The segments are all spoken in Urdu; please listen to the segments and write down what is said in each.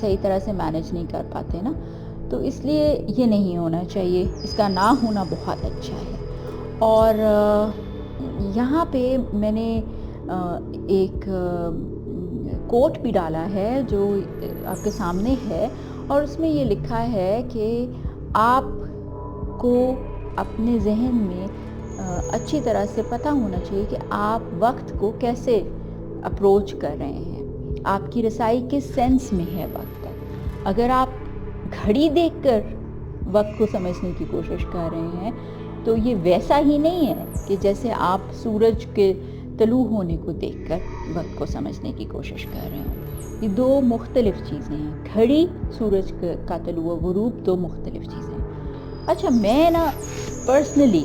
صحیح طرح سے مینیج نہیں کر پاتے نا. تو اس لیے یہ نہیں ہونا چاہیے، اس کا نہ ہونا بہت اچھا ہے. اور یہاں پہ میں نے ایک کوٹ بھی ڈالا ہے جو آپ کے سامنے ہے، اور اس میں یہ لکھا ہے کہ آپ کو اپنے ذہن میں اچھی طرح سے پتہ ہونا چاہیے کہ آپ وقت کو کیسے اپروچ کر رہے ہیں، آپ کی رسائی کس سینس میں ہے وقت تک. اگر آپ گھڑی دیکھ کر وقت کو سمجھنے کی کوشش کر رہے ہیں تو یہ ویسا ہی نہیں ہے کہ جیسے آپ سورج کے طلوع ہونے کو دیکھ کر وقت کو سمجھنے کی کوشش کر رہے ہوں. یہ دو مختلف چیزیں ہیں، گھڑی، سورج کا طلوع و غروب دو مختلف چیزیں ہیں. اچھا، میں نا پرسنلی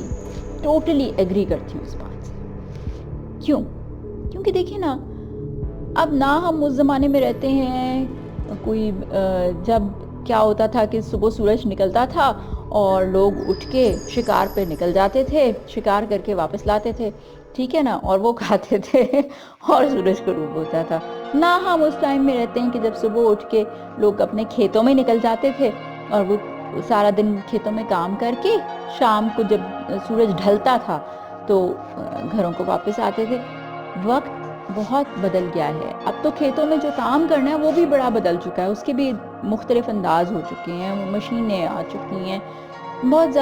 ٹوٹلی ایگری کرتی ہوں اس بات سے. کیوں؟ کیونکہ دیکھیں نا، اب نہ ہم اس زمانے میں رہتے ہیں کوئی جب کیا ہوتا تھا کہ صبح سورج نکلتا تھا اور لوگ اٹھ کے شکار پہ نکل جاتے تھے، شکار کر کے واپس لاتے تھے، ٹھیک ہے نا، اور وہ کھاتے تھے اور سورج غروب ہوتا تھا. نہ ہم اس ٹائم میں رہتے ہیں کہ جب صبح اٹھ کے لوگ اپنے کھیتوں میں نکل جاتے تھے اور وہ سارا دن کھیتوں میں کام کر کے شام کو جب سورج ڈھلتا تھا تو گھروں کو واپس آتے تھے. وقت بہت بدل گیا ہے. اب تو کھیتوں میں جو کام کرنا ہے وہ بھی بڑا بدل چکا ہے، اس کے بھی مختلف انداز ہو چکے ہیں، وہ مشینیں آ چکی ہیں، بہت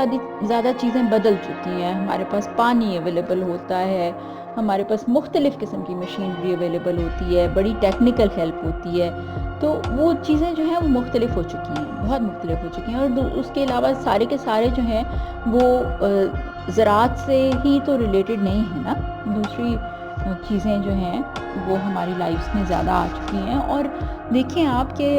زیادہ چیزیں بدل چکی ہیں. ہمارے پاس پانی اویلیبل ہوتا ہے، ہمارے پاس مختلف قسم کی مشینری اویلیبل ہوتی ہے، بڑی ٹیکنیکل ہیلپ ہوتی ہے. تو وہ چیزیں جو ہیں وہ مختلف ہو چکی ہیں، بہت مختلف ہو چکی ہیں. اور اس کے علاوہ سارے کے سارے جو ہیں وہ زراعت سے ہی تو ریلیٹڈ نہیں ہیں نا، دوسری چیزیں جو ہیں وہ ہماری لائفز میں زیادہ آ چکی ہیں. اور دیکھیں آپ کہ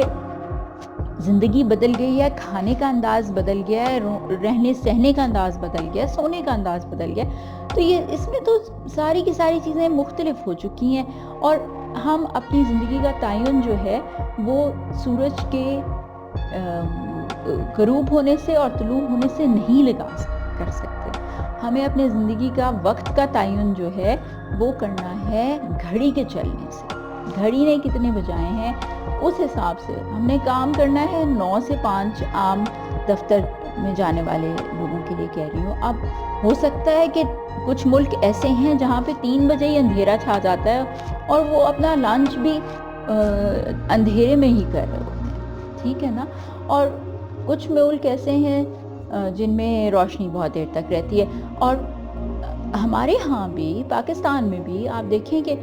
زندگی بدل گئی ہے، کھانے کا انداز بدل گیا ہے، رہنے سہنے کا انداز بدل گیا ہے، سونے کا انداز بدل گیا ہے. تو یہ اس میں تو ساری کی ساری چیزیں مختلف ہو چکی ہیں. اور ہم اپنی زندگی کا تعین جو ہے وہ سورج کے غروب ہونے سے اور طلوع ہونے سے نہیں کر سکتے. ہمیں اپنے زندگی کا وقت کا تعین جو ہے وہ کرنا ہے گھڑی کے چلنے سے. گھڑی نے کتنے بجائے ہیں اس حساب سے ہم نے کام کرنا ہے. 9 سے 5 عام دفتر میں جانے والے لوگوں کے لیے کہہ رہی ہوں. اب ہو سکتا ہے کہ کچھ ملک ایسے ہیں جہاں پہ 3 بجے ہی اندھیرا چھا جاتا ہے اور وہ اپنا لنچ بھی اندھیرے میں ہی کر رہے ہوتے ہیں، ٹھیک ہے نا. اور کچھ ملک ایسے ہیں جن میں روشنی بہت دیر تک رہتی ہے. اور ہمارے ہاں بھی، پاکستان میں بھی آپ دیکھیں کہ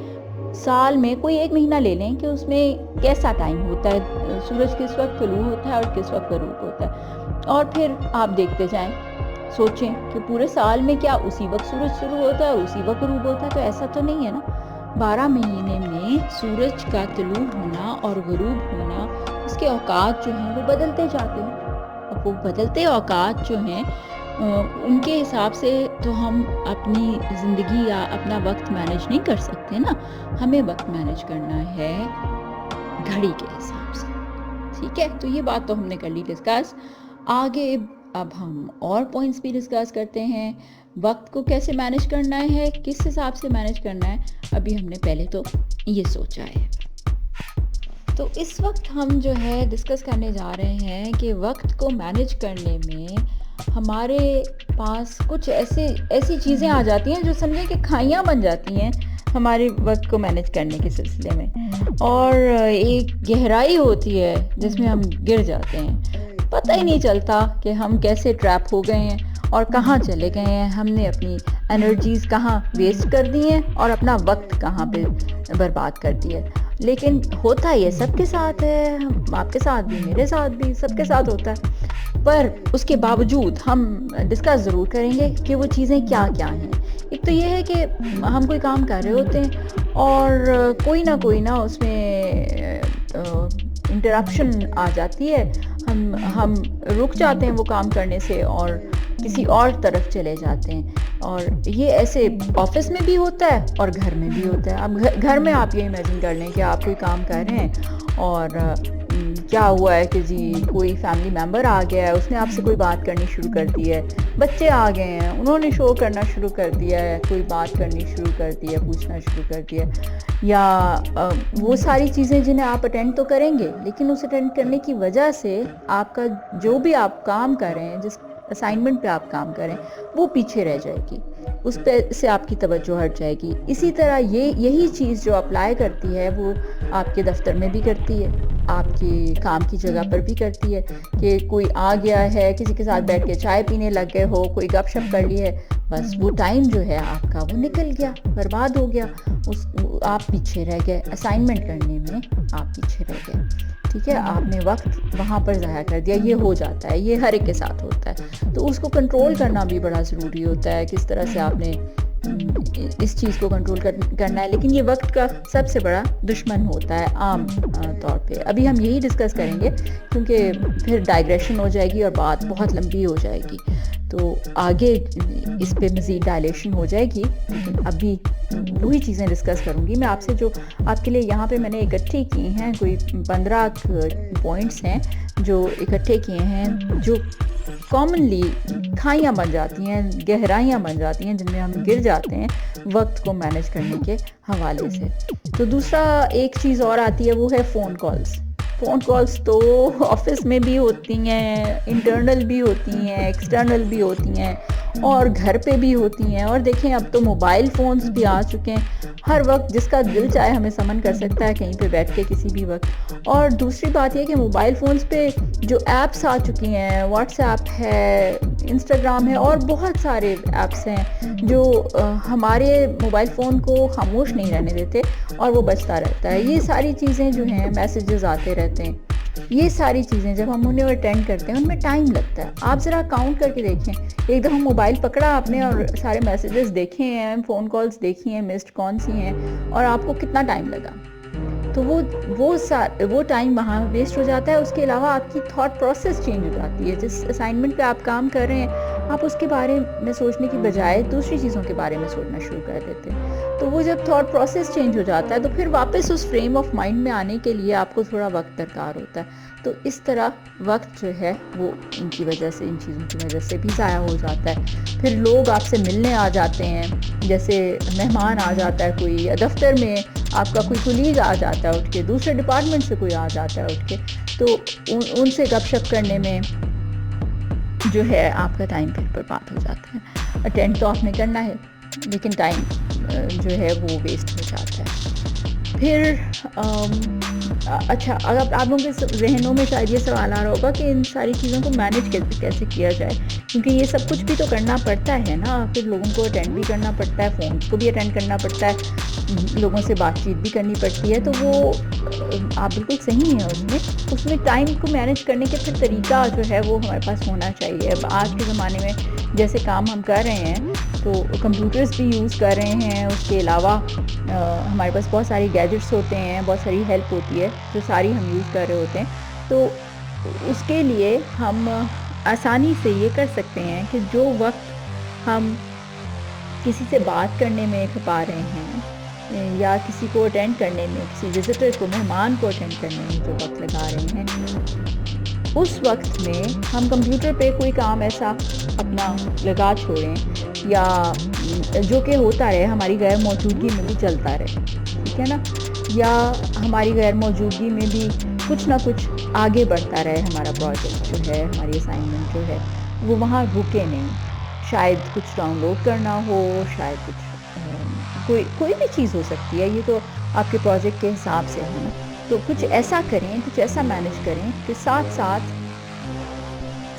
سال میں کوئی ایک مہینہ لے لیں کہ اس میں کیسا ٹائم ہوتا ہے، سورج کس وقت طلوع ہوتا ہے اور کس وقت غروب ہوتا ہے. اور پھر آپ دیکھتے جائیں، سوچیں کہ پورے سال میں کیا اسی وقت سورج شروع ہوتا ہے اور اسی وقت غروب ہوتا ہے؟ تو ایسا تو نہیں ہے نا. 12 مہینے میں سورج کا طلوع ہونا اور غروب ہونا، اس کے اوقات جو ہیں وہ بدلتے جاتے ہیں. اور وہ بدلتے اوقات جو ہیں ان کے حساب سے تو ہم اپنی زندگی یا اپنا وقت مینیج نہیں کر سکتے نا. ہمیں وقت مینیج کرنا ہے گھڑی کے حساب سے، ٹھیک ہے. تو یہ بات تو ہم نے کر لی ڈسکس. آگے اب ہم اور پوائنٹس بھی ڈسکس کرتے ہیں. وقت کو کیسے مینیج کرنا ہے، کس حساب سے مینیج کرنا ہے، ابھی ہم نے پہلے تو یہ سوچا ہے. تو اس وقت ہم جو ہے ڈسکس کرنے جا رہے ہیں کہ وقت کو مینیج کرنے میں ہمارے پاس کچھ ایسی چیزیں آ جاتی ہیں جو سمجھیں کہ کھائیاں بن جاتی ہیں ہمارے وقت کو مینیج کرنے کے سلسلے میں. اور ایک گہرائی ہوتی ہے جس میں ہم گر جاتے ہیں، پتہ ہی نہیں چلتا کہ ہم کیسے ٹریپ ہو گئے ہیں اور کہاں چلے گئے ہیں. ہم نے اپنی انرجیز کہاں ویسٹ کر دی ہیں اور اپنا وقت کہاں پہ برباد کر دیا. لیکن ہوتا یہ سب کے ساتھ ہے، آپ کے ساتھ بھی، میرے ساتھ بھی، سب کے ساتھ ہوتا ہے. پر اس کے باوجود ہم ڈسکس ضرور کریں گے کہ وہ چیزیں کیا کیا ہیں. ایک تو یہ ہے کہ ہم کوئی کام کر رہے ہوتے ہیں اور کوئی نہ اس میں انٹرپشن آ جاتی ہے، ہم رک جاتے ہیں وہ کام کرنے سے اور کسی اور طرف چلے جاتے ہیں. اور یہ ایسے آفس میں بھی ہوتا ہے اور گھر میں بھی ہوتا ہے. اب گھر میں آپ یہ امیجن کر لیں کہ آپ کوئی کام کر رہے ہیں اور کیا ہوا ہے کہ جی کوئی فیملی ممبر آ گیا ہے, اس نے آپ سے کوئی بات کرنی شروع کر دی ہے, بچے آ گئے ہیں انہوں نے شو کرنا شروع کر دیا ہے, کوئی بات کرنی شروع کر دی ہے, پوچھنا شروع کر دیا, یا وہ ساری چیزیں جنہیں آپ اٹینڈ تو کریں گے لیکن اس اٹینڈ کرنے کی وجہ سے آپ کا جو بھی آپ کام کر رہے ہیں, جس اسائنمنٹ پہ آپ کام کریں, وہ پیچھے رہ جائے گی, اس پہ سے آپ کی توجہ ہٹ جائے گی. اسی طرح یہی چیز جو اپلائی کرتی ہے وہ آپ کے دفتر میں بھی کرتی ہے, آپ کی کام کی جگہ پر بھی کرتی ہے, کہ کوئی آ گیا ہے, کسی کے ساتھ بیٹھ کے چائے پینے لگ گئے ہو, کوئی گپ شپ کر لی ہے, بس وہ ٹائم جو ہے آپ کا وہ نکل گیا, برباد ہو گیا, آپ پیچھے رہ گئے, اسائنمنٹ کرنے میں آپ پیچھے رہ گئے. ٹھیک ہے, آپ نے وقت وہاں پر ضائع کر دیا. یہ ہو جاتا ہے, یہ ہر ایک کے ساتھ ہوتا ہے, تو اس کو کنٹرول کرنا بھی بڑا ضروری ہوتا ہے, کس طرح سے آپ نے اس چیز کو کنٹرول کرنا ہے. لیکن یہ وقت کا سب سے بڑا دشمن ہوتا ہے عام طور پہ. ابھی ہم یہی ڈسکس کریں گے کیونکہ پھر ڈائگریشن ہو جائے گی اور بات بہت لمبی ہو جائے گی, تو آگے اس پہ مزید ڈائلیشن ہو جائے گی. لیکن ابھی وہی چیزیں ڈسکس کروں گی میں آپ سے جو آپ کے لیے یہاں پہ میں نے اکٹھی کی ہیں. کوئی 15 پوائنٹس ہیں جو اکٹھے کیے ہیں, جو کامنلی کھائیاں بن جاتی ہیں, گہرائیاں بن جاتی ہیں, جن میں ہم گر جاتے ہیں وقت کو مینج کرنے کے حوالے سے. تو دوسرا ایک چیز اور آتی ہے, وہ ہے فون کالز. فون کالز تو آفس میں بھی ہوتی ہیں, انٹرنل بھی ہوتی ہیں, ایکسٹرنل بھی ہوتی ہیں, اور گھر پہ بھی ہوتی ہیں. اور دیکھیں اب تو موبائل فونز بھی آ چکے ہیں, ہر وقت جس کا دل چاہے ہمیں سمن کر سکتا ہے کہیں پہ بیٹھ کے کسی بھی وقت. اور دوسری بات یہ کہ موبائل فونز پہ جو ایپس آ چکی ہیں, واٹس ایپ ہے, انسٹاگرام ہے, اور بہت سارے ایپس ہیں جو ہمارے موبائل فون کو خاموش نہیں رہنے دیتے اور وہ بجتا رہتا ہے. یہ ساری چیزیں جو ہیں, میسیجز آتے رہتے ہیں, یہ ساری چیزیں جب ہم انہیں اٹینڈ کرتے ہیں ان میں ٹائم لگتا ہے. آپ ذرا کاؤنٹ کر کے دیکھیں, ایک دفعہ موبائل پکڑا آپ نے اور سارے میسیجز دیکھے ہیں, فون کالز دیکھی ہیں, مسڈ کون سی ہیں, اور آپ کو کتنا ٹائم لگا. تو وہ ٹائم وہاں ویسٹ ہو جاتا ہے. اس کے علاوہ آپ کی تھاٹ پروسیس چینج ہو جاتی ہے. جس اسائنمنٹ پہ آپ کام کر رہے ہیں آپ اس کے بارے میں سوچنے کی بجائے دوسری چیزوں کے بارے میں سوچنا شروع کر دیتے ہیں. تو وہ جب تھاٹ پروسیس چینج ہو جاتا ہے تو پھر واپس اس فریم آف مائنڈ میں آنے کے لیے آپ کو تھوڑا وقت درکار ہوتا ہے. تو اس طرح وقت جو ہے وہ ان کی وجہ سے, ان چیزوں کی وجہ سے بھی ضائع ہو جاتا ہے. پھر لوگ آپ سے ملنے آ جاتے ہیں, جیسے مہمان آ جاتا ہے کوئی, یا دفتر میں آپ کا کوئی کولیگ آ جاتا ہے اٹھ کے, دوسرے ڈپارٹمنٹ سے کوئی آ جاتا ہے اٹھ کے, تو ان سے گپ شپ کرنے میں جو ہے آپ کا ٹائم پھر برباد ہو جاتا ہے. اٹینڈ تو آپ نے کرنا ہے لیکن ٹائم جو ہے وہ ویسٹ ہو جاتا ہے. پھر اچھا, اگر آپ لوگوں کے ذہنوں میں شاید یہ سوال آ رہا ہوگا کہ ان ساری چیزوں کو مینیج کیسے کیا جائے, کیونکہ یہ سب کچھ بھی تو کرنا پڑتا ہے نا. پھر لوگوں کو اٹینڈ بھی کرنا پڑتا ہے, فون کو بھی اٹینڈ کرنا پڑتا ہے, لوگوں سے بات چیت بھی کرنی پڑتی ہے. تو وہ آپ بالکل صحیح ہیں, اس میں ٹائم کو مینیج کرنے کے پھر طریقہ جو ہے وہ ہمارے پاس ہونا چاہیے. اب آج کے زمانے میں جیسے کام ہم کر رہے ہیں تو کمپیوٹرز بھی یوز کر رہے ہیں, اس کے علاوہ ہمارے پاس بہت ساری گیجٹس ہوتے ہیں, بہت ساری ہیلپ ہوتی ہے جو ساری ہم یوز کر رہے ہوتے ہیں. تو اس کے لیے ہم آسانی سے یہ کر سکتے ہیں کہ جو وقت ہم کسی سے بات کرنے میں کھپا رہے ہیں یا کسی کو اٹینڈ کرنے میں, کسی وزٹر کو, مہمان کو اٹینڈ کرنے میں جو وقت لگا رہے ہیں, اس وقت میں ہم کمپیوٹر پہ کوئی کام ایسا اپنا لگا چھوڑیں یا جو کہ ہوتا رہے, ہماری غیر موجودگی میں بھی چلتا رہے. ٹھیک ہے نا, یا ہماری غیر موجودگی میں بھی کچھ نہ کچھ آگے بڑھتا رہے. ہمارا پروجیکٹ جو ہے, ہماری اسائنمنٹ جو ہے وہ وہاں رکے نہیں. شاید کچھ ڈاؤن لوڈ کرنا ہو, شاید کچھ کوئی بھی چیز ہو سکتی ہے, یہ تو آپ کے پروجیکٹ کے حساب سے ہے نا. تو کچھ ایسا کریں, کچھ ایسا مینیج کریں کہ ساتھ ساتھ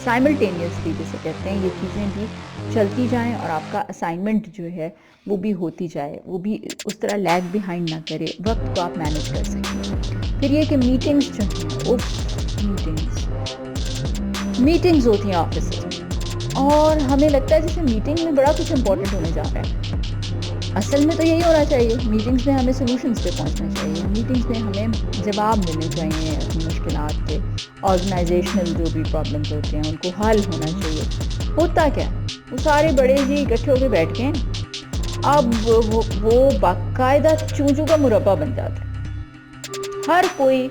سائملٹینیسلی جسے کہتے ہیں, یہ چیزیں بھی چلتی جائیں اور آپ کا اسائنمنٹ جو ہے وہ بھی ہوتی جائے, وہ بھی اس طرح لیگ بیہائنڈ نہ کرے, وقت کو آپ مینیج کر سکیں. پھر یہ کہ میٹنگز جو ہیں, میٹنگز ہوتی ہیں آفس میں, اور ہمیں لگتا ہے جیسے میٹنگ میں بڑا کچھ امپورٹنٹ ہونے جا رہا ہے. اصل میں تو یہی ہونا چاہیے, میٹنگز میں ہمیں سولوشنز پہ پہنچنا چاہیے, میٹنگز میں ہمیں جواب ملنے چاہیے اپنی مشکلات کے, آرگنائزیشنل جو بھی پرابلمز ہوتے ہیں ان کو حل ہونا چاہیے. ہوتا کیا, وہ سارے بڑے جی اکٹھے ہو کے بیٹھ گئے, اب وہ باقاعدہ چوں چوں کا مربع بن جاتا ہے. ہر کوئی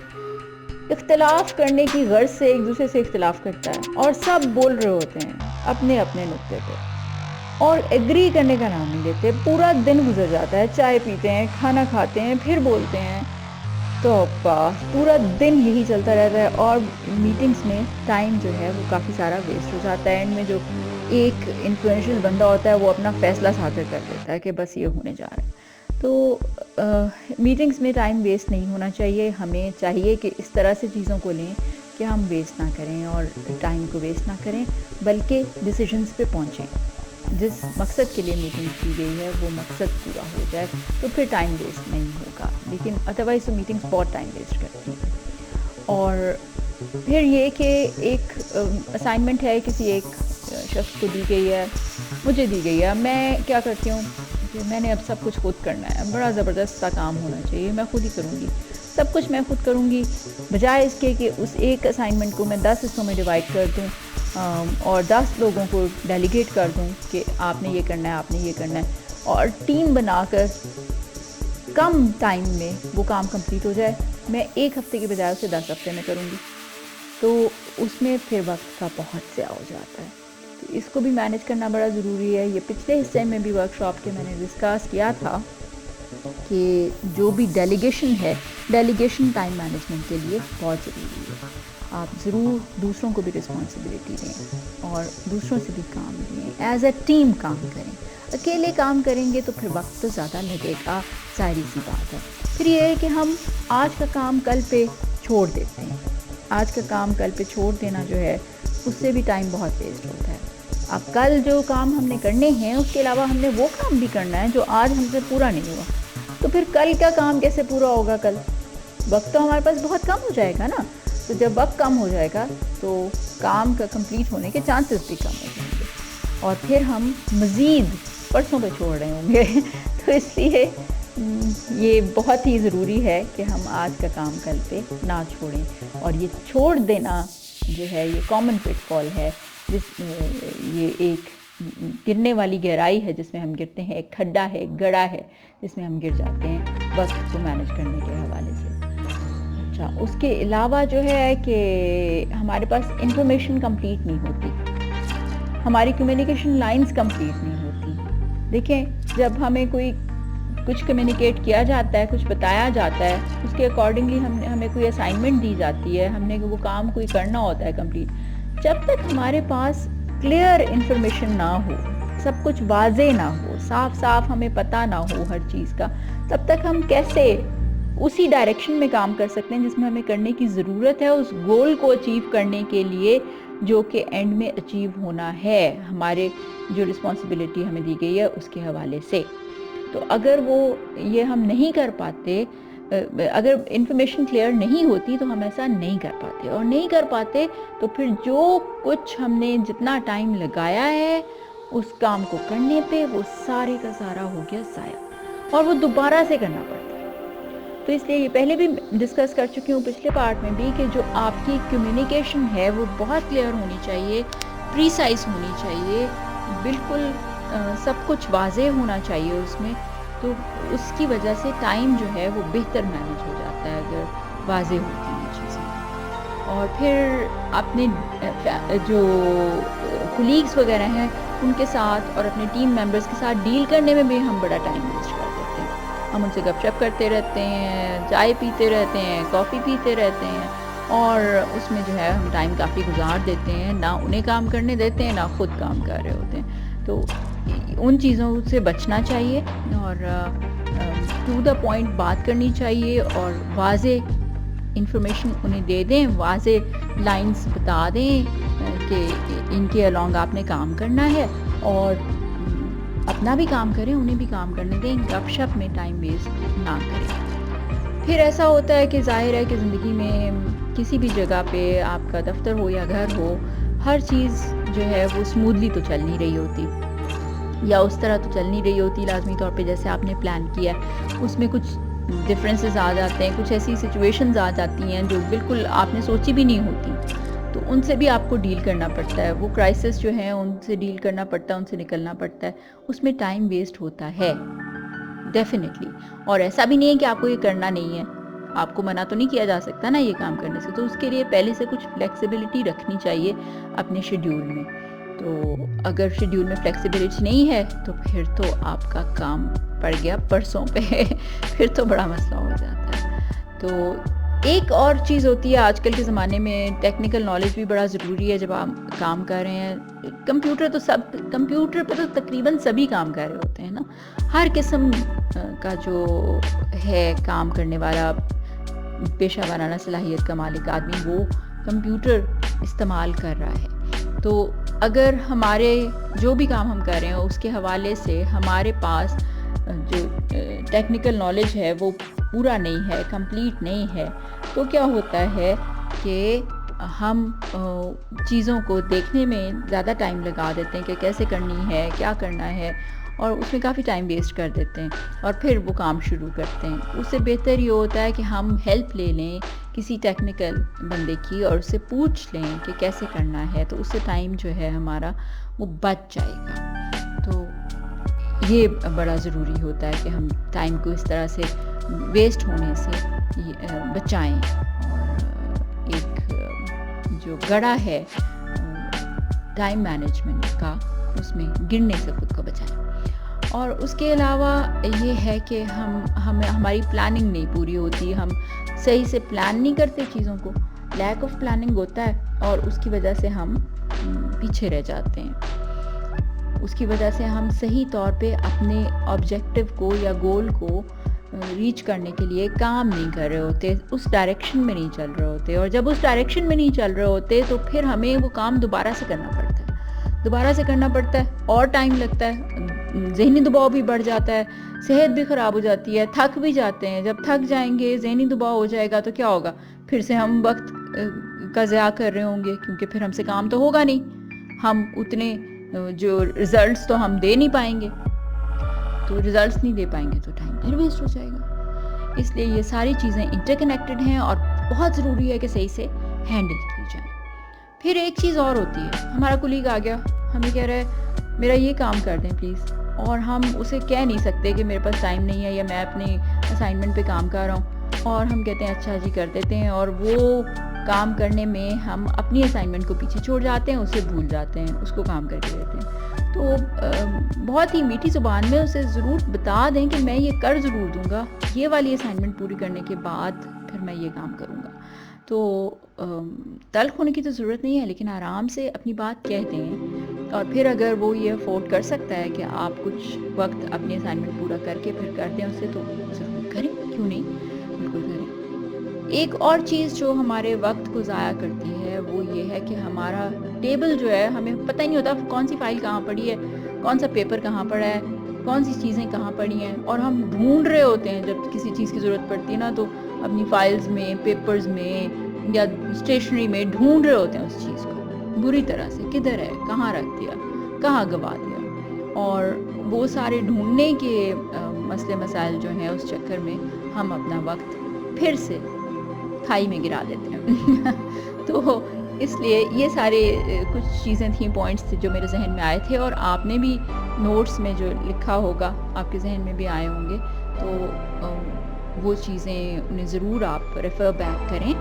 اختلاف کرنے کی غرض سے ایک دوسرے سے اختلاف کرتا ہے اور سب بول رہے ہوتے ہیں اپنے اپنے نقطے پہ اور ایگری کرنے کا نام نہیں لیتے. پورا دن گزر جاتا ہے, چائے پیتے ہیں, کھانا کھاتے ہیں, پھر بولتے ہیں, تو پورا دن یہی چلتا رہتا ہے اور میٹنگز میں ٹائم جو ہے وہ کافی سارا ویسٹ ہو جاتا ہے. اینڈ میں جو ایک انفلوئنشیل بندہ ہوتا ہے وہ اپنا فیصلہ صادر کر دیتا ہے کہ بس یہ ہونے جا رہا ہے. تو میٹنگز میں ٹائم ویسٹ نہیں ہونا چاہیے. ہمیں چاہیے کہ اس طرح سے چیزوں کو لیں کہ ہم ویسٹ نہ کریں اور ٹائم کو ویسٹ نہ کریں, بلکہ ڈیسیجنز پہ پہنچیں. جس مقصد کے لیے میٹنگ کی گئی ہے وہ مقصد پورا ہو جائے تو پھر ٹائم ویسٹ نہیں ہوگا. لیکن ادروائز تو میٹنگس بہت ٹائم ویسٹ کرتی ہیں. اور پھر یہ کہ ایک اسائنمنٹ ہے کسی ایک شخص کو دی گئی ہے, مجھے دی گئی ہے. میں کیا کرتی ہوں کہ میں نے اب سب کچھ خود کرنا ہے, بڑا زبردست سا کام ہونا چاہیے, میں خود ہی کروں گی, سب کچھ میں خود کروں گی, بجائے اس کے کہ اس ایک اسائنمنٹ کو میں 10 حصوں میں ڈیوائڈ کر دوں اور 10 لوگوں کو ڈیلیگیٹ کر دوں کہ آپ نے یہ کرنا ہے, آپ نے یہ کرنا ہے, اور ٹیم بنا کر کم ٹائم میں وہ کام کمپلیٹ ہو جائے. میں ایک ہفتے کے بجائے اسے 10 ہفتے میں کروں گی, تو اس میں پھر وقت کا بہت ضیاع ہو جاتا ہے. تو اس کو بھی مینیج کرنا بڑا ضروری ہے. یہ پچھلے حصے میں بھی ورک شاپ کے میں نے ڈسکس کیا تھا کہ جو بھی ڈیلیگیشن ہے, ڈیلیگیشن ٹائم مینجمنٹ کے لیے بہت ضروری ہے. آپ ضرور دوسروں کو بھی رسپانسبلٹی دیں اور دوسروں سے بھی کام لیں, ایز اے ٹیم کام کریں. اکیلے کام کریں گے تو پھر وقت تو زیادہ لگے گا, ظاہری سی بات ہے. پھر یہ ہے کہ ہم آج کا کام کل پہ چھوڑ دیتے ہیں. آج کا کام کل پہ چھوڑ دینا جو ہے اس سے بھی ٹائم بہت ویسٹ ہوتا ہے. اب کل جو کام ہم نے کرنے ہیں اس کے علاوہ ہم نے وہ کام بھی کرنا ہے جو آج ہم سے پورا نہیں ہوا. تو پھر کل کا کام کیسے پورا ہوگا؟ کل وقت تو ہمارے پاس بہت کم ہو جائے گا نا. تو جب وقت کم ہو جائے گا تو کام کا کمپلیٹ ہونے کے چانسز بھی کم ہو جائیں گے اور پھر ہم مزید پرسوں پہ چھوڑ رہے ہوں گے. تو اس لیے یہ بہت ہی ضروری ہے کہ ہم آج کا کام کل پہ نہ چھوڑیں. اور یہ چھوڑ دینا جو ہے یہ کامن پٹ فال ہے, یہ ایک گرنے والی گہرائی ہے جس میں ہم گرتے ہیں, ایک کھڈا ہے, ایک گڑھا ہے جس میں ہم گر جاتے ہیں وقت کو مینیج کرنے کے حوالے سے. اچھا, اس کے علاوہ جو ہے کہ ہمارے پاس انفارمیشن کمپلیٹ نہیں ہوتی, ہماری کمیونیکیشن لائنز کمپلیٹ نہیں ہوتی. دیکھیں, جب ہمیں کوئی کچھ کمیونیکیٹ کیا جاتا ہے, کچھ بتایا جاتا ہے, اس کے اکارڈنگلی ہمیں کوئی اسائنمنٹ دی جاتی ہے, ہم نے وہ کام کوئی کرنا ہوتا ہے کمپلیٹ. جب تک ہمارے پاس کلیئر انفارمیشن نہ ہو, سب کچھ واضح نہ ہو, صاف صاف ہمیں پتہ نہ ہو ہر چیز کا, تب تک ہم کیسے اسی ڈائریکشن میں کام کر سکتے ہیں جس میں ہمیں کرنے کی ضرورت ہے, اس گول کو اچیو کرنے کے لیے جو کہ اینڈ میں اچیو ہونا ہے ہمارے جو رسپانسبلٹی ہمیں دی گئی ہے اس کے حوالے سے. تو اگر وہ یہ ہم نہیں کر پاتے, اگر انفارمیشن کلیئر نہیں ہوتی تو ہم ایسا نہیں کر پاتے, اور نہیں کر پاتے تو پھر جو کچھ ہم نے جتنا ٹائم لگایا ہے اس کام کو کرنے پہ وہ سارے کا سارا ہو گیا ضائع, اور وہ دوبارہ سے کرنا پڑتا ہے. تو اس لیے یہ پہلے بھی ڈسکس کر چکی ہوں پچھلے پارٹ میں بھی کہ جو آپ کی کمیونیکیشن ہے وہ بہت کلیئر ہونی چاہیے, پریسائز ہونی چاہیے, بالکل سب کچھ واضح ہونا چاہیے اس میں. تو اس کی وجہ سے ٹائم جو ہے وہ بہتر مینیج ہو جاتا ہے اگر واضح ہوتی ہیں چیزیں. اور پھر اپنے جو کولیگس وغیرہ ہیں ان کے ساتھ اور اپنے ٹیم ممبرس کے ساتھ ڈیل کرنے میں بھی ہم بڑا ٹائم ویسٹ کر دیتے ہیں. ہم ان سے گپ شپ کرتے رہتے ہیں, چائے پیتے رہتے ہیں, کافی پیتے رہتے ہیں, اور اس میں جو ہے ہم ٹائم کافی گزار دیتے ہیں, نہ انہیں کام کرنے دیتے ہیں نہ خود کام کر رہے ہوتے ہیں. تو ان چیزوں سے بچنا چاہیے اور ٹو دا پوائنٹ بات کرنی چاہیے اور واضح انفارمیشن انہیں دے دیں, واضح لائنز بتا دیں کہ ان کے along آپ نے کام کرنا ہے, اور اپنا بھی کام کریں, انہیں بھی کام کرنے دیں, گپ شپ میں ٹائم ویسٹ نہ کریں. پھر ایسا ہوتا ہے کہ ظاہر ہے کہ زندگی میں کسی بھی جگہ پہ آپ کا دفتر ہو یا گھر ہو, ہر چیز جو ہے وہ اسموتھلی تو چل نہیں رہی ہوتی, یا اس طرح تو چل نہیں رہی ہوتی لازمی طور پہ جیسے آپ نے پلان کیا ہے. اس میں کچھ ڈفرینسز آ جاتے ہیں, کچھ ایسی سچویشنز آ جاتی ہیں جو بالکل آپ نے سوچی بھی نہیں ہوتی, تو ان سے بھی آپ کو ڈیل کرنا پڑتا ہے. وہ کرائسس جو ہیں ان سے ڈیل کرنا پڑتا ہے, ان سے نکلنا پڑتا ہے. اس میں ٹائم ویسٹ ہوتا ہے ڈیفینیٹلی, اور ایسا بھی نہیں ہے کہ آپ کو یہ کرنا نہیں ہے, آپ کو منع تو نہیں کیا جا سکتا نا یہ کام کرنے سے، تو اس کے لیے پہلے سے کچھ فلیکسیبلٹی رکھنی چاہیے اپنے شیڈیول میں۔ تو اگر شیڈیول میں فلیکسیبلٹی نہیں ہے تو پھر تو آپ کا کام پڑ گیا پرسوں پہ پھر تو بڑا مسئلہ ہو جاتا ہے۔ تو ایک اور چیز ہوتی ہے آج کل کے زمانے میں، ٹیکنیکل نالج بھی بڑا ضروری ہے جب آپ کام کر رہے ہیں۔ کمپیوٹر پہ تو تقریباً سبھی کام کر رہے ہوتے ہیں نا، ہر قسم کا جو ہے کام کرنے والا پیشہ ورانہ صلاحیت کا مالک آدمی وہ کمپیوٹر استعمال کر رہا ہے۔ تو اگر ہمارے جو بھی کام ہم کر رہے ہیں اس کے حوالے سے ہمارے پاس جو ٹیکنیکل نالج ہے وہ پورا نہیں ہے، کمپلیٹ نہیں ہے، تو کیا ہوتا ہے کہ ہم چیزوں کو دیکھنے میں زیادہ ٹائم لگا دیتے ہیں کہ کیسے کرنی ہے، کیا کرنا ہے، اور اس میں کافی ٹائم ویسٹ کر دیتے ہیں اور پھر وہ کام شروع کرتے ہیں۔ اس سے بہتر یہ ہوتا ہے کہ ہم ہیلپ لے لیں کسی ٹیکنیکل بندے کی اور اس سے پوچھ لیں کہ کیسے کرنا ہے، تو اس سے ٹائم جو ہے ہمارا وہ بچ جائے گا۔ تو یہ بڑا ضروری ہوتا ہے کہ ہم ٹائم کو اس طرح سے ویسٹ ہونے سے بچائیں، اور ایک جو گڑھا ہے ٹائم مینجمنٹ کا اس میں گرنے سے خود کو بچائیں۔ اور اس کے علاوہ یہ ہے کہ ہماری پلاننگ نہیں پوری ہوتی، ہم صحیح سے پلان نہیں کرتے چیزوں کو، لیک آف پلاننگ ہوتا ہے اور اس کی وجہ سے ہم پیچھے رہ جاتے ہیں۔ اس کی وجہ سے ہم صحیح طور پہ اپنے آبجیکٹیو کو یا گول کو ریچ کرنے کے لیے کام نہیں کر رہے ہوتے، اس ڈائریکشن میں نہیں چل رہے ہوتے، اور جب اس ڈائریکشن میں نہیں چل رہے ہوتے تو پھر ہمیں وہ کام دوبارہ سے کرنا پڑتا ہے اور ٹائم لگتا ہے، ذہنی دباؤ بھی بڑھ جاتا ہے، صحت بھی خراب ہو جاتی ہے، تھک بھی جاتے ہیں۔ جب تھک جائیں گے، ذہنی دباؤ ہو جائے گا تو کیا ہوگا؟ پھر سے ہم وقت کا ضیاع کر رہے ہوں گے، کیونکہ پھر ہم سے کام تو ہوگا نہیں، ہم اتنے جو ریزلٹس تو ہم دے نہیں پائیں گے، تو ریزلٹس نہیں دے پائیں گے تو ٹائم پھر ویسٹ ہو جائے گا۔ اس لیے یہ ساری چیزیں انٹر کنیکٹڈ ہیں اور بہت ضروری ہے کہ صحیح سے ہینڈل کی جائیں۔ پھر ایک چیز اور ہوتی ہے، ہمارا کولیگ آ گیا، ہمیں کہہ رہا ہے میرا یہ کام کر دیں پلیز، اور ہم اسے کہہ نہیں سکتے کہ میرے پاس ٹائم نہیں ہے یا میں اپنی اسائنمنٹ پہ کام کر رہا ہوں، اور ہم کہتے ہیں اچھا جی کر دیتے ہیں، اور وہ کام کرنے میں ہم اپنی اسائنمنٹ کو پیچھے چھوڑ جاتے ہیں، اسے بھول جاتے ہیں، اس کو کام کر کے دیتے ہیں۔ تو بہت ہی میٹھی زبان میں اسے ضرور بتا دیں کہ میں یہ کر ضرور دوں گا، یہ والی اسائنمنٹ پوری کرنے کے بعد پھر میں یہ کام کروں گا۔ تو تلخ ہونے کی تو ضرورت نہیں ہے، لیکن آرام سے اپنی بات کہہ دیں، اور پھر اگر وہ یہ افورڈ کر سکتا ہے کہ آپ کچھ وقت اپنی اسائنمنٹ پورا کر کے پھر کر دیں اسے، تو ضرور کریں، کیوں نہیں، بالکل کریں۔ ایک اور چیز جو ہمارے وقت کو ضائع کرتی ہے وہ یہ ہے کہ ہمارا ٹیبل جو ہے، ہمیں پتہ ہی نہیں ہوتا کون سی فائل کہاں پڑی ہے، کون سا پیپر کہاں پڑا ہے، کون سی چیزیں کہاں پڑی ہیں، اور ہم ڈھونڈ رہے ہوتے ہیں جب کسی چیز کی ضرورت پڑتی ہے نا، تو اپنی فائلز میں، پیپرز میں یا اسٹیشنری میں ڈھونڈ رہے ہوتے ہیں اس چیز کو بری طرح سے، کدھر ہے، کہاں رکھ دیا، کہاں گوا دیا، اور وہ سارے ڈھونڈنے کے مسئلے مسائل جو ہیں اس چکر میں ہم اپنا وقت پھر سے کھائی میں گرا دیتے ہیں تو اس لیے یہ سارے کچھ چیزیں تھیں، پوائنٹس تھے جو میرے ذہن میں آئے تھے، اور آپ نے بھی نوٹس میں جو لکھا ہوگا آپ کے ذہن میں بھی آئے ہوں گے، تو وہ چیزیں انہیں ضرور آپ ریفر بیک کریں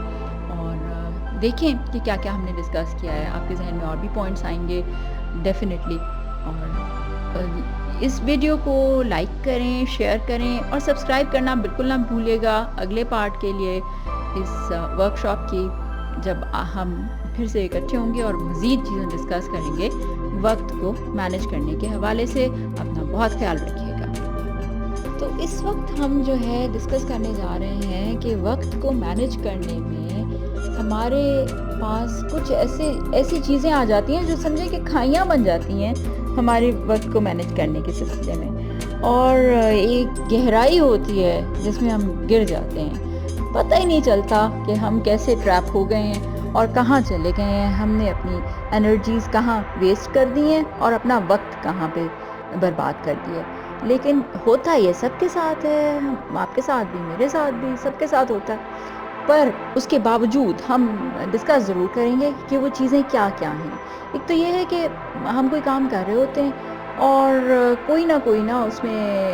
اور دیکھیں کہ کیا کیا ہم نے ڈسکس کیا ہے۔ آپ کے ذہن میں اور بھی پوائنٹس آئیں گے ڈیفینیٹلی، اور اس ویڈیو کو لائک کریں، شیئر کریں، اور سبسکرائب کرنا بالکل نہ بھولیے گا اگلے پارٹ کے لیے اس ورکشاپ کی، جب ہم پھر سے اکٹھے ہوں گے اور مزید چیزیں ڈسکس کریں گے وقت کو مینیج کرنے کے حوالے سے۔ اپنا بہت خیال رکھیے گا۔ تو اس وقت ہم جو ہے ڈسکس کرنے جا رہے ہیں کہ وقت کو مینیج کرنے میں ہمارے پاس کچھ ایسی چیزیں آ جاتی ہیں جو سمجھیں کہ کھائیاں بن جاتی ہیں ہمارے وقت کو مینیج کرنے کے سلسلے میں، اور ایک گہرائی ہوتی ہے جس میں ہم گر جاتے ہیں، پتہ ہی نہیں چلتا کہ ہم کیسے ٹریپ ہو گئے ہیں اور کہاں چلے گئے ہیں، ہم نے اپنی انرجیز کہاں ویسٹ کر دی ہیں اور اپنا وقت کہاں پہ برباد کر دیا۔ لیکن ہوتا یہ سب کے ساتھ ہے، آپ کے ساتھ بھی، میرے ساتھ بھی، سب کے ساتھ ہوتا ہے، پر اس کے باوجود ہم ڈسکس ضرور کریں گے کہ وہ چیزیں کیا کیا ہیں۔ ایک تو یہ ہے کہ ہم کوئی کام کر رہے ہوتے ہیں اور کوئی نہ اس میں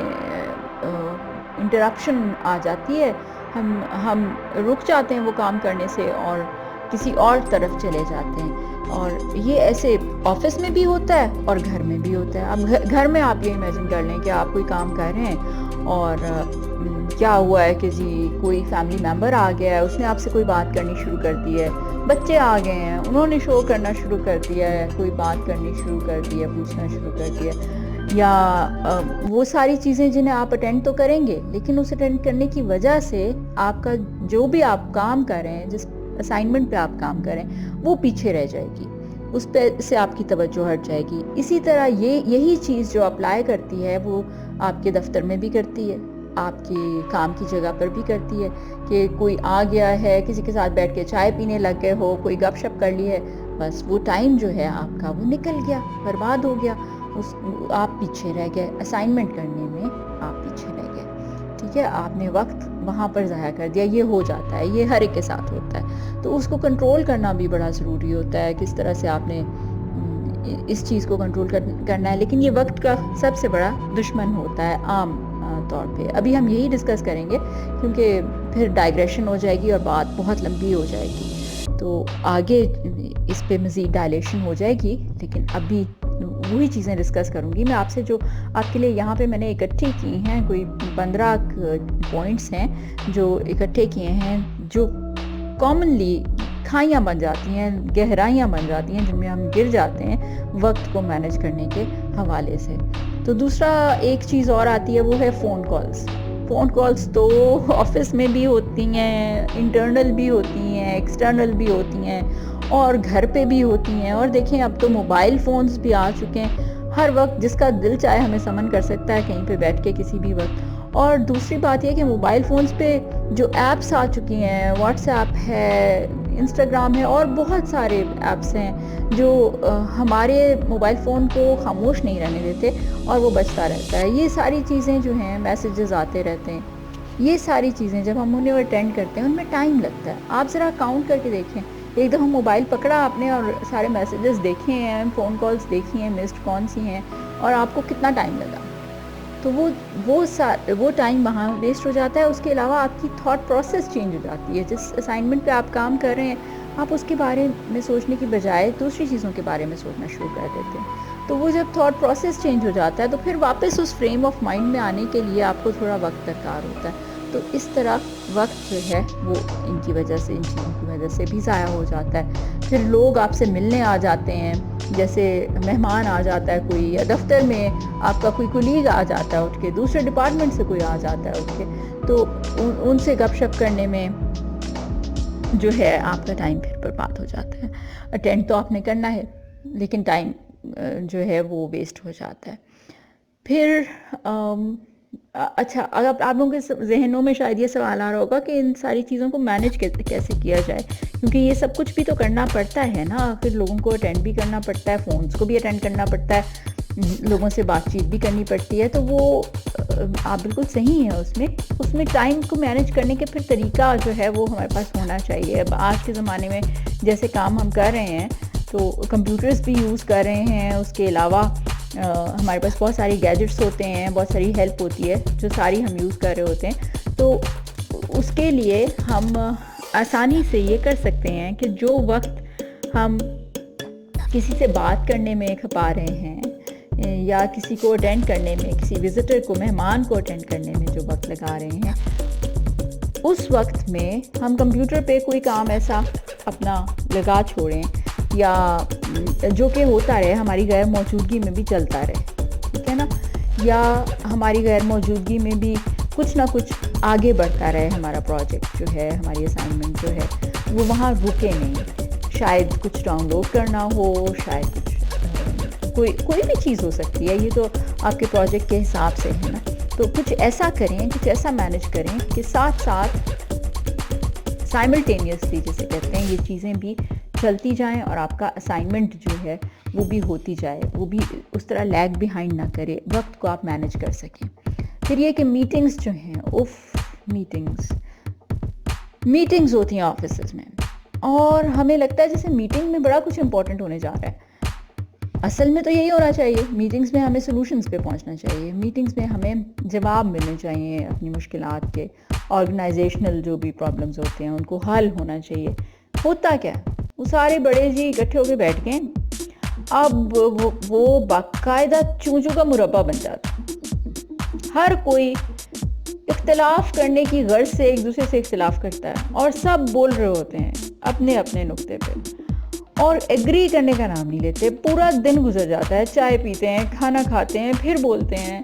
انٹرپشن آ جاتی ہے، ہم رک جاتے ہیں وہ کام کرنے سے اور کسی اور طرف چلے جاتے ہیں. اور یہ ایسے آفس میں بھی ہوتا ہے اور گھر میں بھی ہوتا ہے. اب گھر میں آپ یہ امیجن کر لیں کہ آپ کوئی کام کر رہے ہیں اور کیا ہوا ہے کہ جی کوئی فیملی ممبر آ گیا ہے, اس نے آپ سے کوئی بات کرنی شروع کر دی ہے, بچے آ گئے ہیں, انہوں نے شو کرنا شروع کر دیا ہے, کوئی بات کرنی شروع کر دی ہے, پوچھنا شروع کر دیا, یا وہ ساری چیزیں جنہیں آپ اٹینڈ تو کریں گے, لیکن اس اٹینڈ کرنے کی وجہ سے آپ کا جو بھی آپ کام کر رہے ہیں, جس اسائنمنٹ پہ آپ کام کریں, وہ پیچھے رہ جائے گی, اس پہ سے آپ کی توجہ ہٹ جائے گی. اسی طرح یہی چیز جو اپلائی کرتی ہے وہ آپ کے دفتر میں بھی کرتی ہے, آپ کی کام کی جگہ پر بھی کرتی ہے, کہ کوئی آ گیا ہے, کسی کے ساتھ بیٹھ کے چائے پینے لگ گئے ہو, کوئی گپ شپ کر لی ہے, بس وہ ٹائم جو ہے آپ کا وہ نکل گیا, برباد ہو گیا, آپ پیچھے رہ گئے, اسائنمنٹ کرنے میں آپ پیچھے رہ گئے. ٹھیک ہے, آپ نے وقت وہاں پر ضائع کر دیا. یہ ہو جاتا ہے, یہ ہر ایک کے ساتھ ہوتا ہے. تو اس کو کنٹرول کرنا بھی بڑا ضروری ہوتا ہے, کس طرح سے آپ نے اس چیز کو کنٹرول کرنا ہے. لیکن یہ وقت کا سب سے بڑا دشمن ہوتا ہے عام طور پہ. ابھی ہم یہی ڈسکس کریں گے کیونکہ پھر ڈائگریشن ہو جائے گی اور بات بہت لمبی ہو جائے گی, تو آگے اس پہ مزید ڈائلیشن ہو جائے گی. لیکن ابھی وہی چیزیں ڈسکس کروں گی میں آپ سے جو آپ کے لیے یہاں پہ میں نے اکٹھی کی ہیں. کوئی 15 پوائنٹس ہیں جو اکٹھے کیے ہیں, جو کامنلی کھائیاں بن جاتی ہیں, گہرائیاں بن جاتی ہیں, جن میں ہم گر جاتے ہیں وقت کو مینج کرنے کے حوالے سے. تو دوسرا ایک چیز اور آتی ہے, وہ ہے فون کالز. فون کالز تو آفس میں بھی ہوتی ہیں, انٹرنل بھی ہوتی ہیں, ایکسٹرنل بھی ہوتی ہیں, اور گھر پہ بھی ہوتی ہیں. اور دیکھیں اب تو موبائل فونز بھی آ چکے ہیں, ہر وقت جس کا دل چاہے ہمیں سمن کر سکتا ہے کہیں پہ بیٹھ کے کسی بھی وقت. اور دوسری بات یہ کہ موبائل فونز پہ جو ایپس آ چکی ہیں, واٹس ایپ ہے, انسٹاگرام ہے, اور بہت سارے ایپس ہیں جو ہمارے موبائل فون کو خاموش نہیں رہنے دیتے اور وہ بجتا رہتا ہے. یہ ساری چیزیں جو ہیں, میسیجز آتے رہتے ہیں, یہ ساری چیزیں جب ہم انہیں اٹینڈ کرتے ہیں ان میں ٹائم لگتا ہے. آپ ذرا کاؤنٹ کر کے دیکھیں, ایک دفعہ موبائل پکڑا آپ نے اور سارے میسیجز دیکھے ہیں, فون کالز دیکھی ہیں, مسڈ کون سی ہیں, اور آپ کو کتنا ٹائم لگا. تو وہ ٹائم وہاں ویسٹ ہو جاتا ہے. اس کے علاوہ آپ کی تھاٹ پروسیس چینج ہو جاتی ہے. جس اسائنمنٹ پہ آپ کام کر رہے ہیں, آپ اس کے بارے میں سوچنے کی بجائے دوسری چیزوں کے بارے میں سوچنا شروع کر دیتے ہیں. تو وہ جب تھاٹ پروسیس چینج ہو جاتا ہے تو پھر واپس اس فریم آف مائنڈ میں آنے کے لیے آپ کو تھوڑا وقت درکار ہوتا ہے. تو اس طرح وقت جو ہے وہ ان کی وجہ سے, ان چیزوں کی وجہ سے بھی ضائع ہو جاتا ہے. پھر لوگ آپ سے ملنے آ جاتے ہیں, جیسے مہمان آ جاتا ہے کوئی, یا دفتر میں آپ کا کوئی کولیگ آ جاتا ہے اٹھ کے, دوسرے ڈپارٹمنٹ سے کوئی آ جاتا ہے اٹھ کے, تو ان سے گپ شپ کرنے میں جو ہے آپ کا ٹائم پھر برباد ہو جاتا ہے. اٹینڈ تو آپ نے کرنا ہے لیکن ٹائم جو ہے وہ ویسٹ ہو جاتا ہے. پھر اچھا, اگر آپ لوگوں کے ذہنوں میں شاید یہ سوال آ رہا ہوگا کہ ان ساری چیزوں کو مینیج کیسے کیا جائے, کیونکہ یہ سب کچھ بھی تو کرنا پڑتا ہے نا. پھر لوگوں کو اٹینڈ بھی کرنا پڑتا ہے, فونز کو بھی اٹینڈ کرنا پڑتا ہے, لوگوں سے بات چیت بھی کرنی پڑتی ہے. تو وہ آپ بالکل صحیح ہیں, اس میں ٹائم کو مینیج کرنے کے پھر طریقہ جو ہے وہ ہمارے پاس ہونا چاہیے. اب آج کے زمانے میں جیسے کام ہم کر رہے ہیں تو کمپیوٹرز بھی یوز کر رہے ہیں, اس کے علاوہ ہمارے پاس بہت ساری گیجٹس ہوتے ہیں, بہت ساری ہیلپ ہوتی ہے جو ساری ہم یوز کر رہے ہوتے ہیں. تو اس کے لیے ہم آسانی سے یہ کر سکتے ہیں کہ جو وقت ہم کسی سے بات کرنے میں کھپا رہے ہیں, یا کسی کو اٹینڈ کرنے میں, کسی وزٹر کو, مہمان کو اٹینڈ کرنے میں جو وقت لگا رہے ہیں, اس وقت میں ہم کمپیوٹر پہ کوئی کام ایسا اپنا لگا چھوڑیں, یا جو کہ ہوتا رہے, ہماری غیر موجودگی میں بھی چلتا رہے, ٹھیک ہے نا, یا ہماری غیر موجودگی میں بھی کچھ نہ کچھ آگے بڑھتا رہے. ہمارا پروجیکٹ جو ہے, ہماری اسائنمنٹ جو ہے وہ وہاں رکے نہیں. شاید کچھ ڈاؤن لوڈ کرنا ہو, شاید کچھ کوئی بھی چیز ہو سکتی ہے, یہ تو آپ کے پروجیکٹ کے حساب سے ہے نا. تو کچھ ایسا کریں, کچھ ایسا مینیج کریں کہ ساتھ ساتھ سائملٹینیسلی جسے کہتے ہیں, یہ چیزیں بھی چلتی جائیں اور آپ کا اسائنمنٹ جو ہے وہ بھی ہوتی جائے, وہ بھی اس طرح لیگ بیہائنڈ نہ کرے, وقت کو آپ مینیج کر سکیں. پھر یہ کہ میٹنگز جو ہیں, میٹنگز ہوتی ہیں آفیسز میں, اور ہمیں لگتا ہے جیسے میٹنگ میں بڑا کچھ امپورٹنٹ ہونے جا رہا ہے. اصل میں تو یہی ہونا چاہیے, میٹنگز میں ہمیں سولوشنز پہ پہنچنا چاہیے, میٹنگز میں ہمیں جواب ملنے چاہیے اپنی مشکلات کے, آرگنائزیشنل جو بھی پرابلمز ہوتے ہیں ان کو حل ہونا چاہیے. ہوتا کیا ہے، وہ سارے بڑے جی اکٹھے ہو کے بیٹھ گئے، اب وہ باقاعدہ چونچوں کا مربع بن جاتا ہے. ہر کوئی اختلاف کرنے کی غرض سے ایک دوسرے سے اختلاف کرتا ہے اور سب بول رہے ہوتے ہیں اپنے اپنے نقطے پہ اور ایگری کرنے کا نام نہیں لیتے. پورا دن گزر جاتا ہے، چائے پیتے ہیں، کھانا کھاتے ہیں، پھر بولتے ہیں،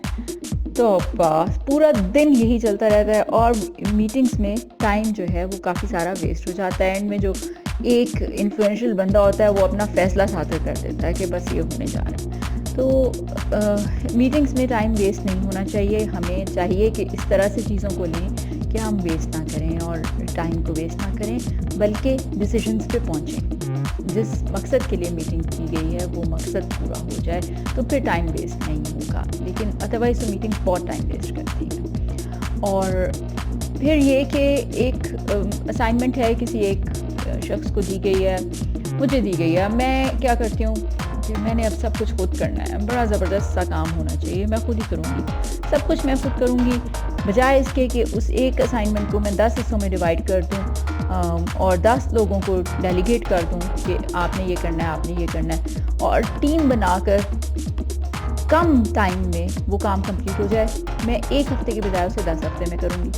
تو بس پورا دن یہی چلتا رہتا ہے اور میٹنگز میں ٹائم جو ہے وہ کافی سارا ویسٹ ہو جاتا ہے. اینڈ میں جو ایک انفلوئنشل بندہ ہوتا ہے وہ اپنا فیصلہ صادر کر دیتا ہے کہ بس یہ ہونے جا رہا ہے. تو میٹنگز میں ٹائم ویسٹ نہیں ہونا چاہیے. ہمیں چاہیے کہ اس طرح سے چیزوں کو لیں کہ ہم ویسٹ نہ کریں اور ٹائم کو ویسٹ نہ کریں، بلکہ ڈیسیجنز پہ پہنچیں. جس مقصد کے لیے میٹنگ کی گئی ہے وہ مقصد پورا ہو جائے تو پھر ٹائم ویسٹ نہیں ہوگا. لیکن ادروائز تو میٹنگ بہت ٹائم ویسٹ کرتی ہے. اور پھر یہ کہ ایک اسائنمنٹ ہے کسی ایک شخص کو دی گئی ہے، مجھے دی گئی ہے. میں کیا کرتی ہوں کہ میں نے اب سب کچھ خود کرنا ہے، بڑا زبردست سا کام ہونا چاہیے، میں خود ہی کروں گی، سب کچھ میں خود کروں گی، بجائے اس کے کہ اس ایک اسائنمنٹ کو میں 10 حصوں میں ڈیوائڈ کر دوں اور 10 لوگوں کو ڈیلیگیٹ کر دوں کہ آپ نے یہ کرنا ہے، آپ نے یہ کرنا ہے، اور ٹیم بنا کر کم ٹائم میں وہ کام کمپلیٹ ہو جائے. میں ایک ہفتے کے بجائے اسے 10 ہفتے میں کروں گی،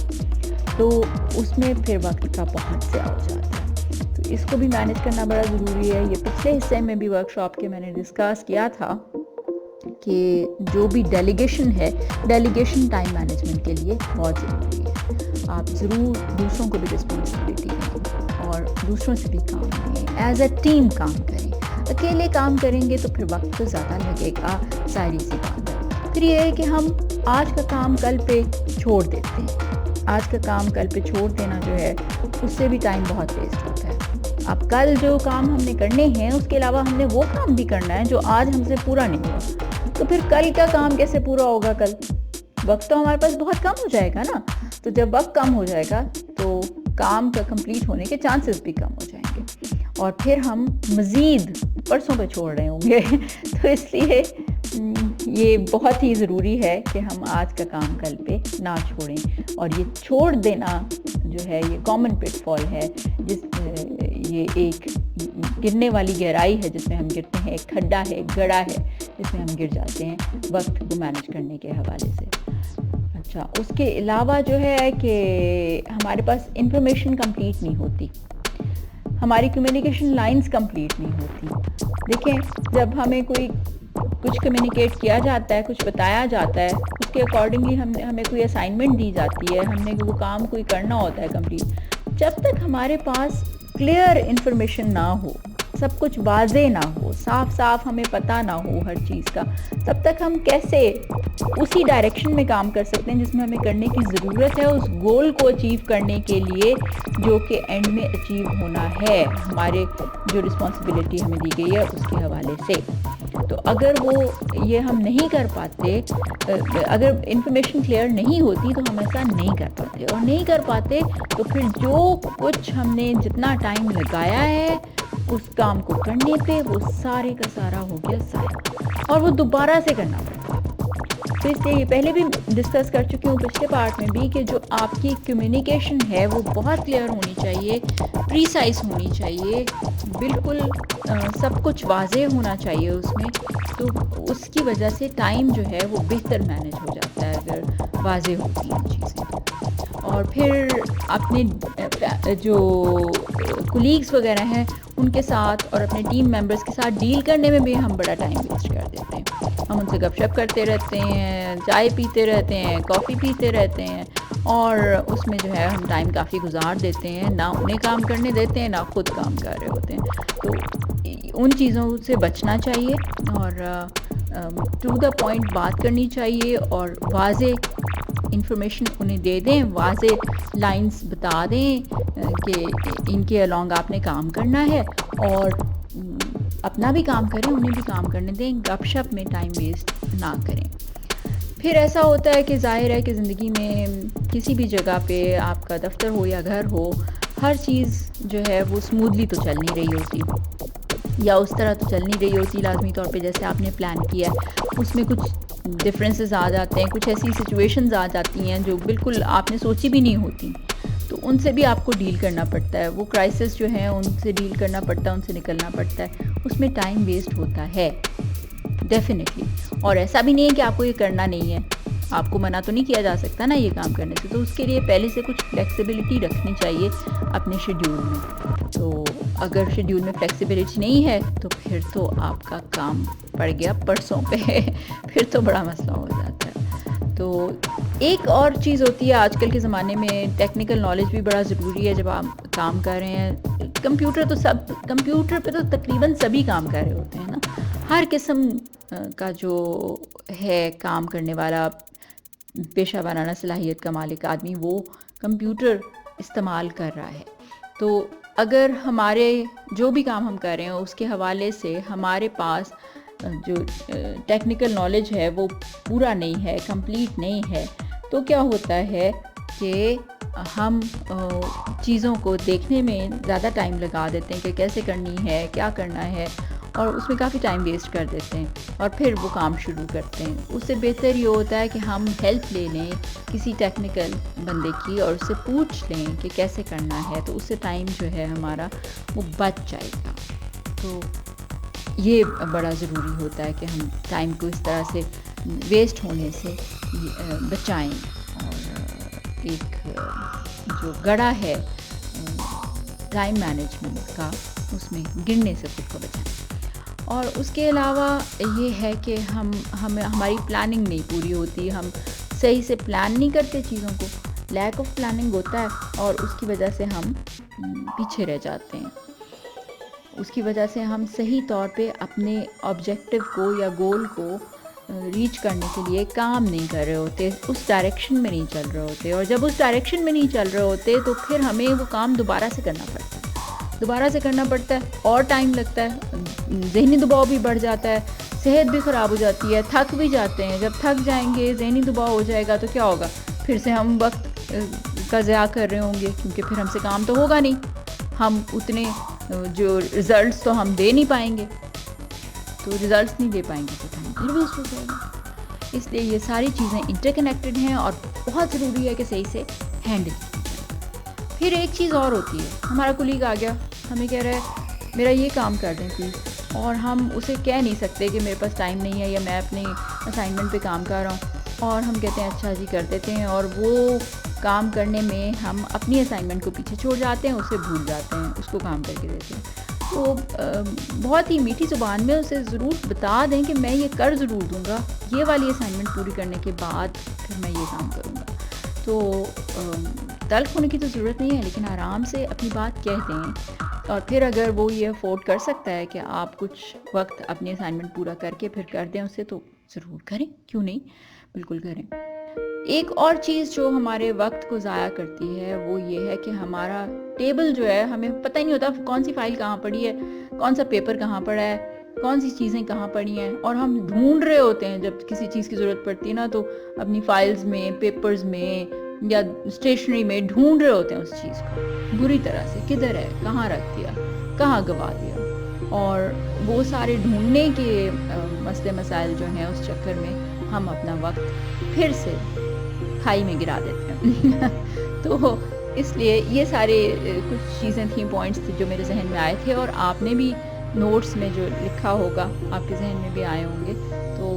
تو اس میں پھر وقت کا بہت ضیاع ہو جاتا ہے. تو اس کو بھی مینیج کرنا بڑا ضروری ہے. یہ پچھلے حصے میں بھی ورک شاپ کے میں نے ڈسکس کیا تھا کہ جو بھی ڈیلیگیشن ہے، ڈیلیگیشن ٹائم مینجمنٹ کے لیے بہت ضروری ہے. آپ ضرور دوسروں کو بھی رسپانسبلٹی دیں اور دوسروں سے بھی کام لیں، ایز اے ٹیم کام کریں. اکیلے کام کریں گے تو پھر وقت تو زیادہ لگے گا، ظاہری سی بات ہے. پھر یہ ہے کہ ہم آج کا کام کل پہ چھوڑ دیتے ہیں. آج کا کام کل پہ چھوڑ دینا جو ہے اس سے بھی ٹائم بہت ویسٹ ہوتا ہے. اب کل جو کام ہم نے کرنے ہیں اس کے علاوہ ہم نے وہ کام بھی کرنا ہے جو آج ہم سے پورا نہیں ہوا. تو پھر کل کا کام کیسے پورا ہوگا؟ کل وقت تو ہمارے پاس بہت کم ہو جائے گا نا. تو جب وقت کم ہو جائے گا تو کام کا کمپلیٹ ہونے کے چانسز بھی کم ہو جائیں گے اور پھر ہم مزید پرسوں پہ چھوڑ رہے ہوں گے. تو اس لیے یہ بہت ہی ضروری ہے کہ ہم آج کا کام کل پہ نہ چھوڑیں. اور یہ چھوڑ دینا جو ہے یہ کامن پٹ فال ہے، یہ ایک گرنے والی گہرائی ہے جس میں ہم گرتے ہیں، ایک کھڈا ہے، ایک گڑھا ہے جس میں ہم گر جاتے ہیں وقت کو مینیج کرنے کے حوالے سے. اچھا، اس کے علاوہ جو ہے کہ ہمارے پاس انفارمیشن کمپلیٹ نہیں ہوتی، ہماری کمیونیکیشن لائنز کمپلیٹ نہیں ہوتی. دیکھیں، جب ہمیں کوئی کچھ کمیونیکیٹ کیا جاتا ہے، کچھ بتایا جاتا ہے، اس کے اکارڈنگلی ہمیں کوئی اسائنمنٹ دی جاتی ہے، ہم نے وہ کام کوئی کرنا ہوتا ہے کمپلیٹ. جب تک ہمارے پاس کلیئر انفارمیشن نہ ہو، سب کچھ واضح نہ ہو، صاف صاف ہمیں پتہ نہ ہو ہر چیز کا، تب تک ہم کیسے اسی ڈائریکشن میں کام کر سکتے ہیں جس میں ہمیں کرنے کی ضرورت ہے، اس گول کو اچیو کرنے کے لیے جو کہ اینڈ میں اچیو ہونا ہے ہمارے جو رسپانسبلٹی ہمیں دی گئی ہے اس کے حوالے سے. تو اگر وہ یہ ہم نہیں کر پاتے، اگر انفارمیشن کلیئر نہیں ہوتی تو ہم ایسا نہیں کر پاتے، اور نہیں کر پاتے تو پھر جو کچھ ہم نے جتنا ٹائم لگایا ہے اس کام کو کرنے پہ وہ سارے کا سارا ہو گیا ضائع اور وہ دوبارہ سے کرنا پڑتا ہے. تو اس لیے یہ پہلے بھی ڈسکس کر چکی ہوں پچھلے پارٹ میں بھی کہ جو آپ کی کمیونیکیشن ہے وہ بہت کلیئر ہونی چاہیے، پریسائز ہونی چاہیے، بالکل سب کچھ واضح ہونا چاہیے اس میں. تو اس کی وجہ سے ٹائم جو ہے وہ بہتر مینیج ہو جاتا ہے اگر واضح ہوتی ہیں چیزیں. اور پھر اپنے جو کولیگز وغیرہ ہیں ان کے ساتھ اور اپنے ٹیم ممبرس کے ساتھ ڈیل کرنے میں بھی ہم بڑا ٹائم ویسٹ کر دیتے ہیں. ہم ان سے گپ شپ کرتے رہتے ہیں، چائے پیتے رہتے ہیں، کافی پیتے رہتے ہیں، اور اس میں جو ہے ہم ٹائم کافی گزار دیتے ہیں، نہ انہیں کام کرنے دیتے ہیں نہ خود کام کر رہے ہوتے ہیں. تو ان چیزوں سے بچنا چاہیے اور ٹو دا پوائنٹ بات کرنی چاہیے اور واضح انفارمیشن انہیں دے دیں، واضح لائنز بتا دیں کہ ان کے الانگ آپ نے کام کرنا ہے، اور اپنا بھی کام کریں، انہیں بھی کام کرنے دیں، گپ شپ میں ٹائم ویسٹ نہ کریں. پھر ایسا ہوتا ہے کہ ظاہر ہے کہ زندگی میں کسی بھی جگہ پہ آپ کا دفتر ہو یا گھر ہو، ہر چیز جو ہے وہ اسموتھلی تو چل نہیں رہی ہوتی، یا اس طرح تو چل نہیں رہی ہوتی لازمی طور پہ جیسے آپ نے پلان کیا ہے. اس میں کچھ ڈفرینسز آ جاتے ہیں, کچھ ایسی سچویشنز آ جاتی ہیں جو بالکل آپ نے سوچی بھی نہیں ہوتی, تو ان سے بھی آپ کو ڈیل کرنا پڑتا ہے. وہ کرائسس جو ہیں ان سے ڈیل کرنا پڑتا ہے, ان سے نکلنا پڑتا ہے. اس میں ٹائم ویسٹ ہوتا ہے ڈیفینیٹلی. اور ایسا بھی نہیں ہے کہ آپ کو یہ کرنا نہیں ہے, آپ کو منع تو نہیں کیا جا سکتا نا یہ کام کرنے سے, تو اس کے لیے پہلے سے کچھ فلیکسیبلٹی رکھنی چاہیے اپنے شیڈیول میں. تو اگر شیڈیول میں فلیکسیبلٹی نہیں ہے تو پھر تو آپ کا کام پڑ گیا پرسوں پہ, پھر تو بڑا مسئلہ ہو جاتا ہے. تو ایک اور چیز ہوتی ہے آج کل کے زمانے میں, ٹیکنیکل نالج بھی بڑا ضروری ہے جب آپ کام کر رہے ہیں. کمپیوٹر پہ تو تقریباً سبھی کام کر رہے ہوتے ہیں نا. ہر قسم کا جو ہے کام کرنے والا پیشہ ورانہ صلاحیت کا مالک آدمی وہ کمپیوٹر استعمال کر رہا ہے. تو اگر ہمارے جو بھی کام ہم کر رہے ہیں اس کے حوالے سے ہمارے پاس جو ٹیکنیکل نالج ہے وہ پورا نہیں ہے, کمپلیٹ نہیں ہے, تو کیا ہوتا ہے کہ ہم چیزوں کو دیکھنے میں زیادہ ٹائم لگا دیتے ہیں کہ کیسے کرنی ہے, کیا کرنا ہے, اور اس میں کافی ٹائم ویسٹ کر دیتے ہیں اور پھر وہ کام شروع کرتے ہیں. اس سے بہتر یہ ہوتا ہے کہ ہم ہیلپ لے لیں کسی ٹیکنیکل بندے کی اور اس سے پوچھ لیں کہ کیسے کرنا ہے, تو اس سے ٹائم جو ہے ہمارا وہ بچ جائے گا. تو یہ بڑا ضروری ہوتا ہے کہ ہم ٹائم کو اس طرح سے ویسٹ ہونے سے بچائیں اور ایک جو گڑھا ہے ٹائم مینجمنٹ کا اس میں گرنے سے خود کو بچائیں. اور اس کے علاوہ یہ ہے کہ ہماری پلاننگ نہیں پوری ہوتی, ہم صحیح سے پلان نہیں کرتے چیزوں کو, لیک آف پلاننگ ہوتا ہے اور اس کی وجہ سے ہم پیچھے رہ جاتے ہیں. اس کی وجہ سے ہم صحیح طور پہ اپنے آبجیکٹو کو یا گول کو ریچ کرنے کے لیے کام نہیں کر رہے ہوتے, اس ڈائریکشن میں نہیں چل رہے ہوتے. اور جب اس ڈائریکشن میں نہیں چل رہے ہوتے تو پھر ہمیں وہ کام دوبارہ سے کرنا پڑتا ہے اور ٹائم لگتا ہے, ذہنی دباؤ بھی بڑھ جاتا ہے, صحت بھی خراب ہو جاتی ہے, تھک بھی جاتے ہیں. جب تھک جائیں گے, ذہنی دباؤ ہو جائے گا تو کیا ہوگا, پھر سے ہم وقت کا ضیاع کر رہے ہوں گے کیونکہ پھر ہم سے کام تو ہوگا نہیں, ہم اتنے جو ریزلٹس تو ہم دے نہیں پائیں گے, تو ریزلٹس نہیں دے پائیں گے تو ٹائم ویسٹ ہو جائے گا. اس لیے یہ ساری چیزیں انٹر کنیکٹڈ ہیں اور بہت ضروری ہے کہ صحیح سے ہینڈل کی جائے. پھر ایک چیز اور ہوتی ہے, ہمارا کولیگ آ گیا, ہمیں کہہ رہا ہے میرا یہ کام کر دیں پلیز, اور ہم اسے کہہ نہیں سکتے کہ میرے پاس ٹائم نہیں ہے یا میں اپنے اسائنمنٹ پہ کام کر رہا ہوں, اور ہم کہتے ہیں اچھا جی کر دیتے ہیں, اور وہ کام کرنے میں ہم اپنی اسائنمنٹ کو پیچھے چھوڑ جاتے ہیں, اسے بھول جاتے ہیں, اس کو کام کر کے دیتے ہیں. تو بہت ہی میٹھی زبان میں اسے ضرور بتا دیں کہ میں یہ کر ضرور دوں گا, یہ والی اسائنمنٹ پوری کرنے کے بعد پھر میں یہ کام کروں گا. تو تلخ ہونے کی تو ضرورت نہیں ہے, لیکن آرام سے اپنی بات کہہ دیں. اور پھر اگر وہ یہ افورڈ کر سکتا ہے کہ آپ کچھ وقت اپنی اسائنمنٹ پورا کر کے پھر کر دیں اسے, تو ضرور کریں, کیوں نہیں, بالکل کریں. ایک اور چیز جو ہمارے وقت کو ضائع کرتی ہے وہ یہ ہے کہ ہمارا ٹیبل جو ہے, ہمیں پتہ ہی نہیں ہوتا کون سی فائل کہاں پڑی ہے, کون سا پیپر کہاں پڑا ہے, کون سی چیزیں کہاں پڑی ہیں, اور ہم ڈھونڈ رہے ہوتے ہیں جب کسی چیز کی ضرورت پڑتی ہے نا, تو اپنی فائلز میں, پیپرز میں یا اسٹیشنری میں ڈھونڈ رہے ہوتے ہیں اس چیز کو بری طرح سے, کدھر ہے, کہاں رکھ دیا, کہاں گوا دیا. اور وہ سارے ڈھونڈنے کے مسئلے مسائل جو ہیں اس چکر میں ہم اپنا وقت پھر سے کھائی میں گرا دیتے ہیں. تو اس لیے یہ سارے کچھ چیزیں تھیں, پوائنٹس تھے جو میرے ذہن میں آئے تھے, اور آپ نے بھی نوٹس میں جو لکھا ہوگا آپ کے ذہن میں بھی آئے ہوں گے, تو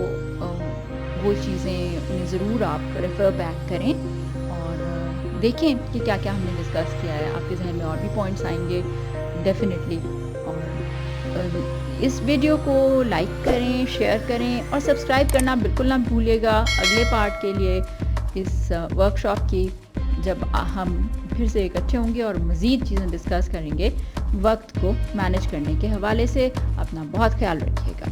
وہ چیزیں ضرور آپ ریفر بیک کریں اور دیکھیں کہ کیا کیا ہم نے ڈسکس کیا ہے. آپ کے ذہن میں اور بھی پوائنٹس آئیں گے ڈیفینیٹلی. اور اس ویڈیو کو لائک کریں, شیئر کریں اور سبسکرائب کرنا بالکل نہ بھولیے گا اگلے پارٹ کے لیے اس ورکشاپ کی, جب ہم پھر سے اکٹھے ہوں گے اور مزید چیزیں ڈسکس کریں گے وقت کو مینیج کرنے کے حوالے سے. اپنا بہت خیال رکھیے گا.